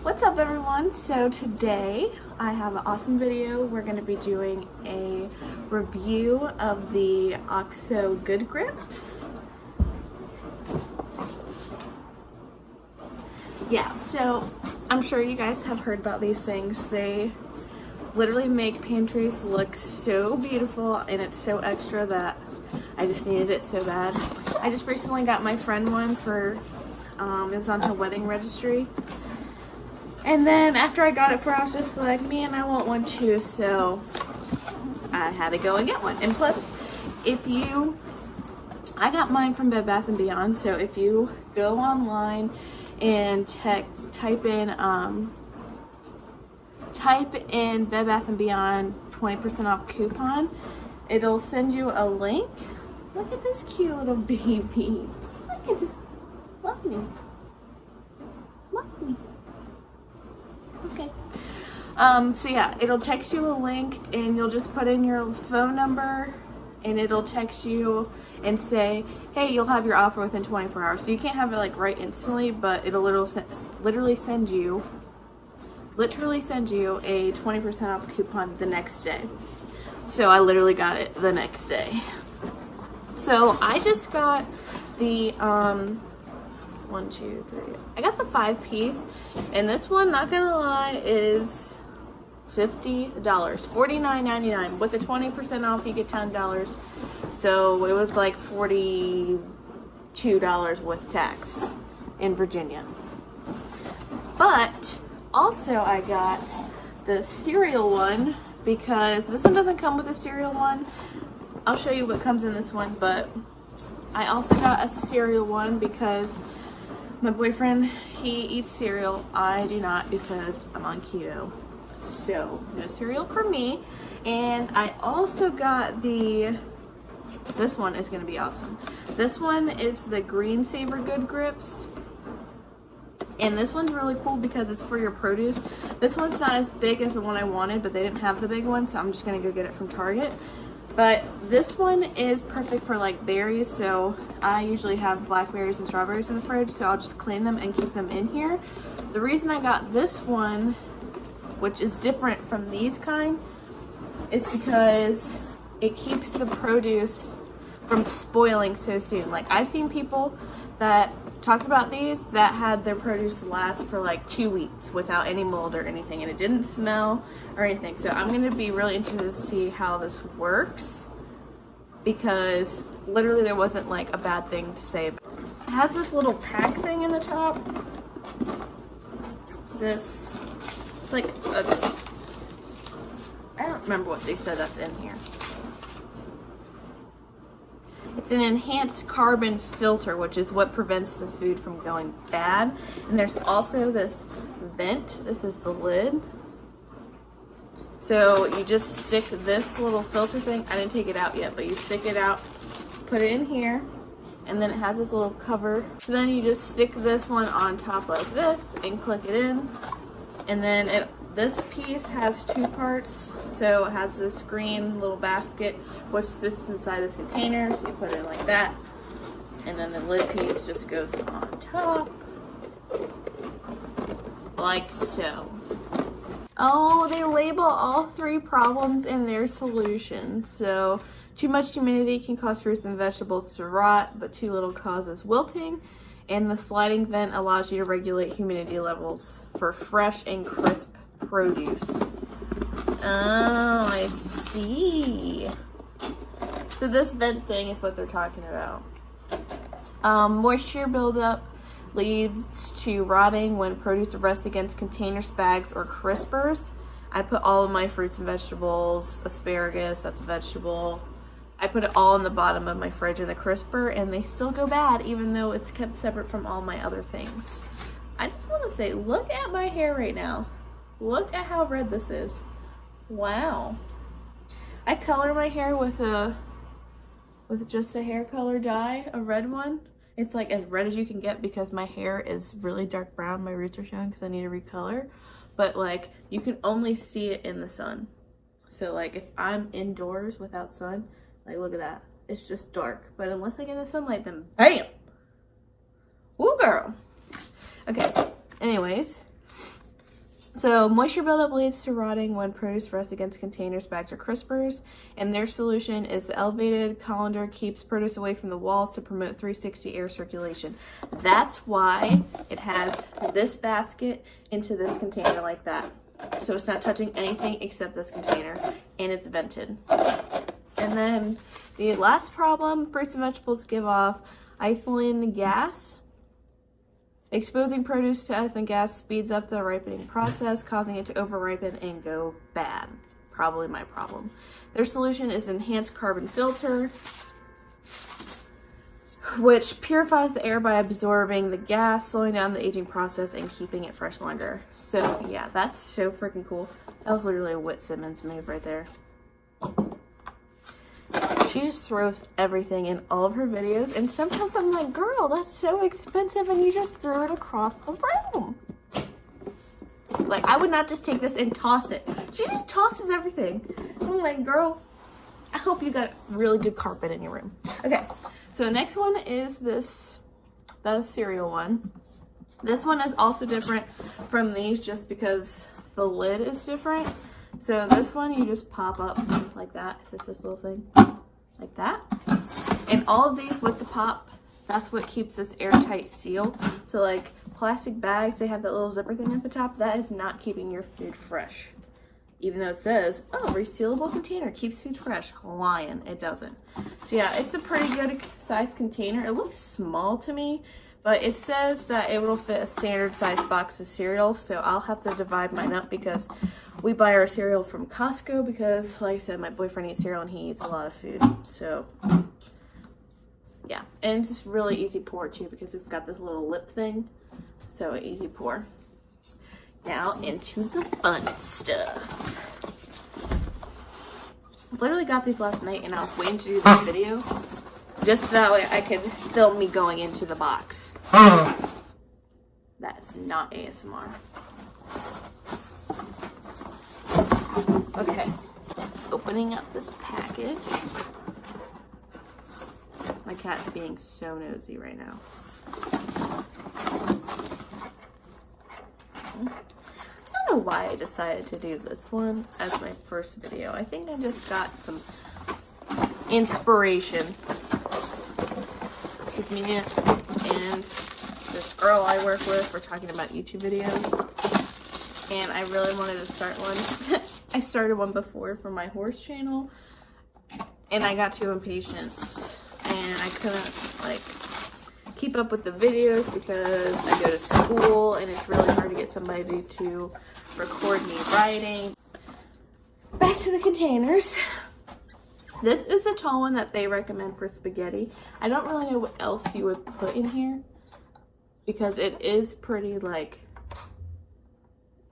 What's up everyone? So today I have an awesome video. We're going to be doing a review of the OXO Good Grips. Yeah, so I'm sure you guys have heard about these things. They literally make pantries look so beautiful, and it's so extra that I just needed it so bad. I just recently got my friend one for, it was on her wedding registry. And then after I got it for her, I was just like, man, I want one too. So I had to go and get one. And plus, I got mine from Bed Bath & Beyond. So if you go online and type in Bed Bath & Beyond 20% off coupon, it'll send you a link. Look at this cute little baby. Look at this. Love me. Love me. Okay. So yeah, it'll text you a link and you'll just put in your phone number and it'll text you and say, hey, you'll have your offer within 24 hours. So you can't have it like right instantly, but it'll literally send you a 20% off coupon the next day. So I literally got it the next day. So I just got the I got the 5-piece, and this one, not gonna lie, is $50, $49.99. With the 20% off, you get $10. So it was like $42 with tax in Virginia. But also I got the cereal one, because this one doesn't come with a cereal one. I'll show you what comes in this one, but I also got a cereal one because my boyfriend, he eats cereal. I do not, because I'm on keto. So no cereal for me. And I also got this one is gonna be awesome. This one is the Green Saver Good Grips. And this one's really cool because it's for your produce. This one's not as big as the one I wanted, but they didn't have the big one, so I'm just gonna go get it from Target. But this one is perfect for like berries, so I usually have blackberries and strawberries in the fridge, so I'll just clean them and keep them in here. The reason I got this one, which is different from these kind, is because it keeps the produce from spoiling so soon. Like, I've seen people that talked about these that had their produce last for like 2 weeks without any mold or anything, and it didn't smell or anything. So I'm going to be really interested to see how this works, because literally there wasn't like a bad thing to say. It has this little pack thing in the top. This, it's like, I don't remember what they said that's in here. It's an enhanced carbon filter, which is what prevents the food from going bad. And there's also this vent. This is the lid. So you just stick this little filter thing. I didn't take it out yet, but you stick it out, put it in here, and then it has this little cover. So then you just stick this one on top like this and click it in. And then this piece has 2 parts. So it has this green little basket which sits inside this container, so you put it like that, and then the lid piece just goes on top like so. Oh, they label all 3 problems in their solution. So too much humidity can cause fruits and vegetables to rot, but too little causes wilting. And the sliding vent allows you to regulate humidity levels for fresh and crisp produce. Oh, I see. So this vent thing is what they're talking about. Moisture buildup leads to rotting when produce rests against containers, bags, or crispers. I put all of my fruits and vegetables, asparagus, that's a vegetable. I put it all in the bottom of my fridge in the crisper, and they still go bad even though it's kept separate from all my other things. I just want to say, look at my hair right now. Look at how red this is. Wow. I color my hair with just a hair color dye, a red one. It's like as red as you can get because my hair is really dark brown. My roots are showing because I need to recolor. But like, you can only see it in the sun. So like if I'm indoors without sun, like look at that. It's just dark. But unless I get the sunlight, then bam! Woo girl! Okay, anyways. So moisture buildup leads to rotting when produce rests against containers, bags, or crispers. And their solution is the elevated colander keeps produce away from the walls to promote 360 air circulation. That's why it has this basket into this container like that. So it's not touching anything except this container, and it's vented. And then the last problem, fruits and vegetables give off ethylene gas. Exposing produce to ethylene gas speeds up the ripening process, causing it to over-ripen and go bad. Probably my problem. Their solution is enhanced carbon filter, which purifies the air by absorbing the gas, slowing down the aging process, and keeping it fresh longer. So yeah, that's so freaking cool. That was literally a Whit Simmons move right there. She just throws everything in all of her videos, and sometimes I'm like, girl, that's so expensive, and you just threw it across the room. Like, I would not just take this and toss it. She just tosses everything. I'm like, girl, I hope you got really good carpet in your room. Okay, so the next one is the cereal one. This one is also different from these just because the lid is different. So this one you just pop up like that. It's just this little thing. Like that. And all of these with the pop, that's what keeps this airtight seal. So like plastic bags, they have that little zipper thing at the top. That is not keeping your food fresh. Even though it says, oh, resealable container keeps food fresh. Lying, it doesn't. So yeah, it's a pretty good size container. It looks small to me, but it says that it will fit a standard size box of cereal. So I'll have to divide mine up because we buy our cereal from Costco because, like I said, my boyfriend eats cereal and he eats a lot of food. So, yeah. And it's really easy pour too because it's got this little lip thing. So, easy pour. Now, into the fun stuff. I literally got these last night and I was waiting to do this video just so that way I could film me going into the box. That is not ASMR. Okay, opening up this package. My cat's being so nosy right now. I don't know why I decided to do this one as my first video. I think I just got some inspiration. With me and this girl I work with, we're talking about YouTube videos. And I really wanted to start one. I started one before for my horse channel, and I got too impatient, and I couldn't like keep up with the videos because I go to school, and it's really hard to get somebody to record me writing. Back to the containers. This is the tall one that they recommend for spaghetti. I don't really know what else you would put in here because it is pretty like,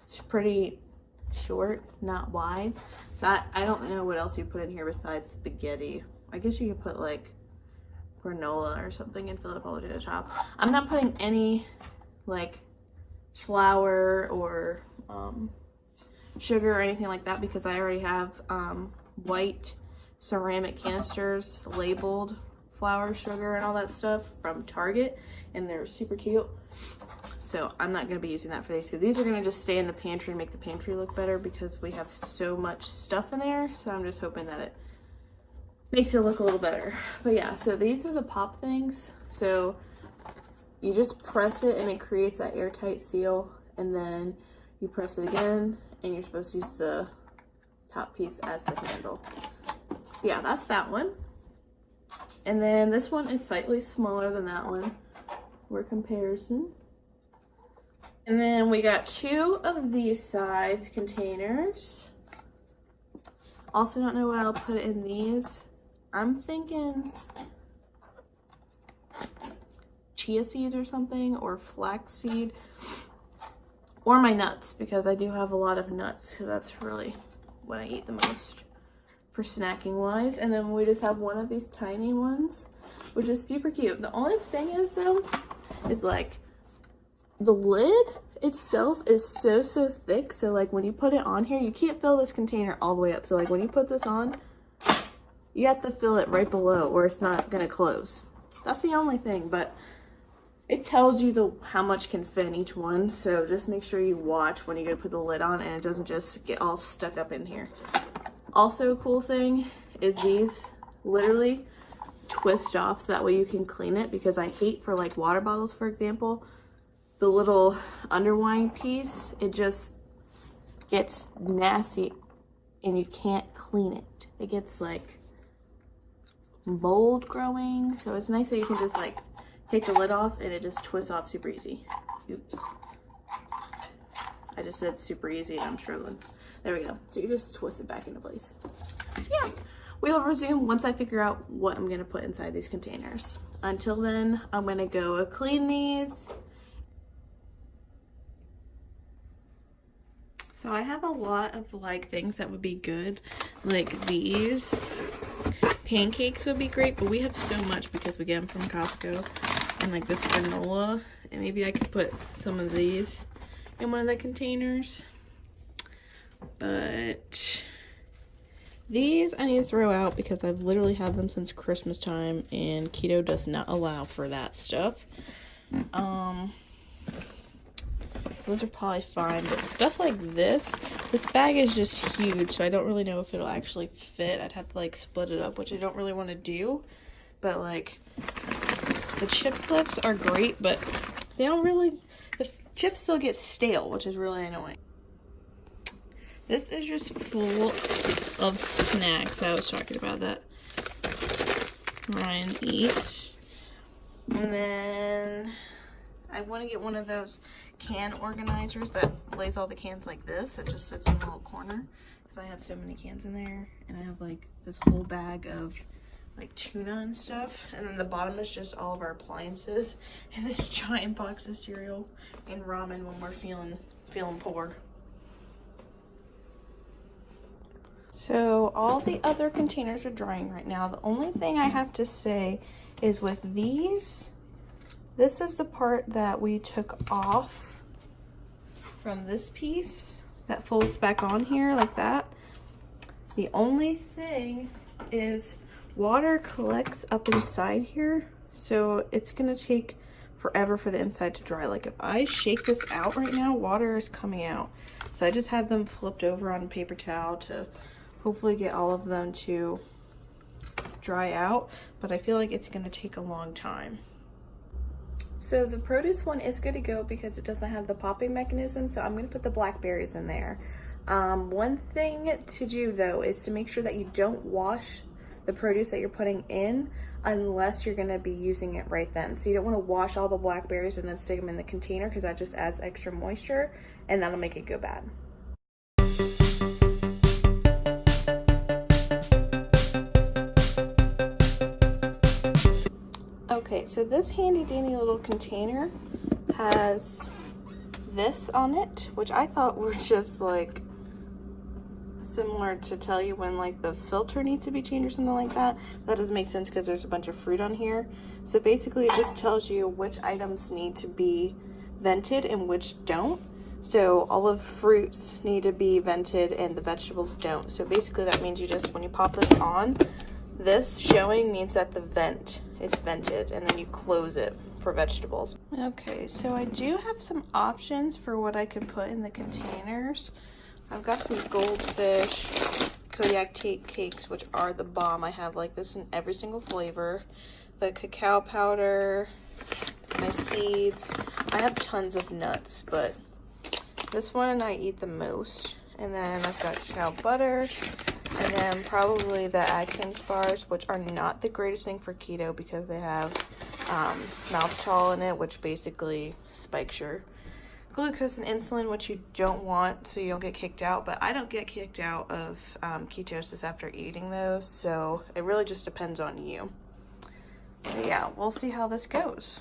it's pretty short, not wide. So I don't know what else you put in here besides spaghetti. I guess you could put like granola or something and fill it up all the way to the top. I'm not putting any like flour or sugar or anything like that because I already have white ceramic canisters labeled flour, sugar, and all that stuff from Target, and they're super cute. So I'm not going to be using that for these because these are going to just stay in the pantry and make the pantry look better because we have so much stuff in there. So I'm just hoping that it makes it look a little better. But yeah, so these are the pop things. So you just press it and it creates that airtight seal, and then you press it again and you're supposed to use the top piece as the handle. So yeah, that's that one. And then this one is slightly smaller than that one for comparison. And then we got 2 of these size containers. Also don't know what I'll put in these. I'm thinking chia seeds or something, or flax seed, or my nuts, because I do have a lot of nuts, so that's really what I eat the most for snacking wise. And then we just have one of these tiny ones, which is super cute. The only thing is though, is like the lid itself is so thick, so like when you put it on here, you can't fill this container all the way up. So like when you put this on, you have to fill it right below or it's not gonna close. That's the only thing, but It tells you how much can fit in each one, so just make sure you watch when you go to put the lid on and it doesn't just get all stuck up in here. Also, a cool thing is these literally twist off so that way you can clean it, because I hate for like water bottles, for example, the little underwind piece, it just gets nasty and you can't clean it. It gets like mold growing, so it's nice that you can just like take the lid off and it just twists off super easy. Oops. I just said super easy and I'm struggling. There we go. So you just twist it back into place. Yeah. We'll resume once I figure out what I'm gonna put inside these containers. Until then, I'm gonna go clean these. So I have a lot of like things that would be good. Like these pancakes would be great, but we have so much because we get them from Costco. And like this granola, and maybe I could put some of these in one of the containers. But these I need to throw out because I've literally had them since Christmas time and keto does not allow for that stuff. Those are probably fine, but stuff like this bag is just huge, so I don't really know if it'll actually fit. I'd have to like split it up, which I don't really want to do. But like the chip clips are great, but they don't really, the chips still get stale, which is really annoying. This is just full of snacks I was talking about that Ryan eats. And then I want to get one of those can organizers that lays all the cans like this. It just sits in a little corner because I have so many cans in there, and I have like this whole bag of like tuna and stuff, and then the bottom is just all of our appliances and this giant box of cereal and ramen when we're feeling poor. So all the other containers are drying right now. The only thing I have to say is with these, this is the part that we took off from this piece that folds back on here like that. The only thing is water collects up inside here, so it's gonna take forever for the inside to dry. Like if I shake this out right now, water is coming out. So I just had them flipped over on a paper towel to hopefully get all of them to dry out, but I feel like it's gonna take a long time. So the produce one is good to go because it doesn't have the popping mechanism, so I'm gonna put the blackberries in there. One thing to do though is to make sure that you don't wash the produce that you're putting in unless you're gonna be using it right then. So you don't wanna wash all the blackberries and then stick them in the container because that just adds extra moisture and that'll make it go bad. Okay, so this handy dandy little container has this on it, which I thought were just like similar to tell you when like the filter needs to be changed or something like that. That doesn't make sense because there's a bunch of fruit on here. So basically it just tells you which items need to be vented and which don't. So all of fruits need to be vented and the vegetables don't. So basically that means you just, when you pop this on, this showing means that the vent is vented, and then you close it for vegetables. Okay, so I do have some options for what I could put in the containers. I've got some goldfish Kodiak cakes, which are the bomb. I have like this in every single flavor. The cacao powder, my seeds. I have tons of nuts, but this one I eat the most. And then I've got cacao butter. And then probably the Atkins bars, which are not the greatest thing for keto because they have maltitol in it, which basically spikes your glucose and insulin, which you don't want, so you don't get kicked out. But I don't get kicked out of ketosis after eating those, so it really just depends on you. But yeah, we'll see how this goes.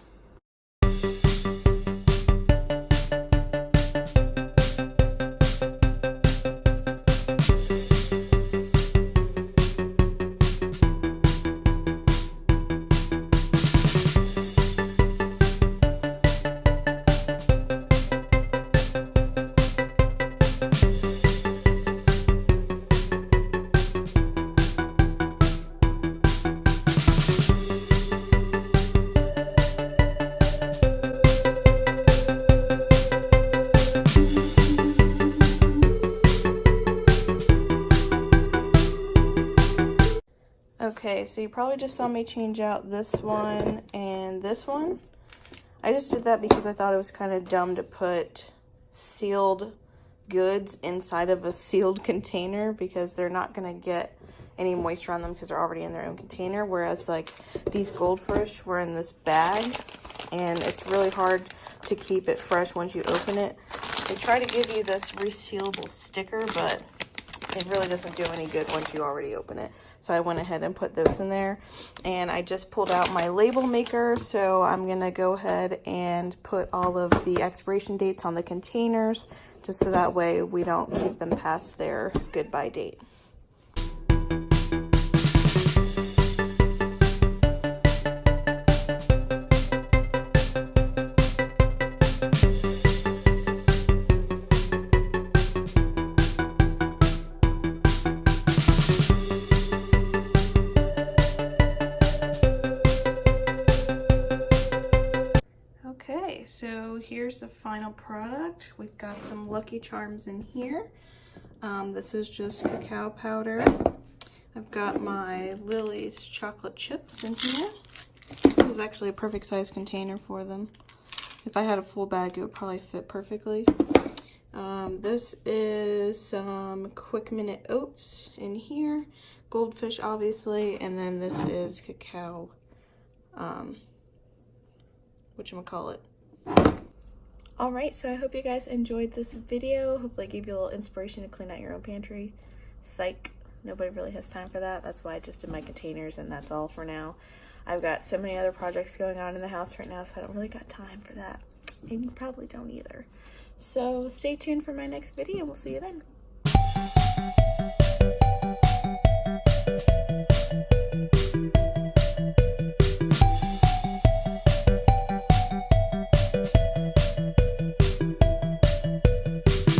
Okay, so you probably just saw me change out this one and this one. I just did that because I thought it was kind of dumb to put sealed goods inside of a sealed container because they're not going to get any moisture on them because they're already in their own container. Whereas like these goldfish were in this bag and it's really hard to keep it fresh once you open it. They try to give you this resealable sticker, but it really doesn't do any good once you already open it. So I went ahead and put those in there, and I just pulled out my label maker, so I'm gonna go ahead and put all of the expiration dates on the containers just so that way we don't keep them past their goodbye date. Okay, so here's the final product. We've got some Lucky Charms in here. This is just cacao powder. I've got my Lily's chocolate chips in here. This is actually a perfect size container for them. If I had a full bag, it would probably fit perfectly. This is some Quick Minute Oats in here. Goldfish, obviously, and then this is cacao, whatchamacallit. Alright, so I hope you guys enjoyed this video. Hopefully it gave you a little inspiration to clean out your own pantry. Psych, nobody really has time for that. That's why I just did my containers and that's all for now. I've got so many other projects going on in the house right now, so I don't really got time for that. And you probably don't either. So stay tuned for my next video. We'll see you then.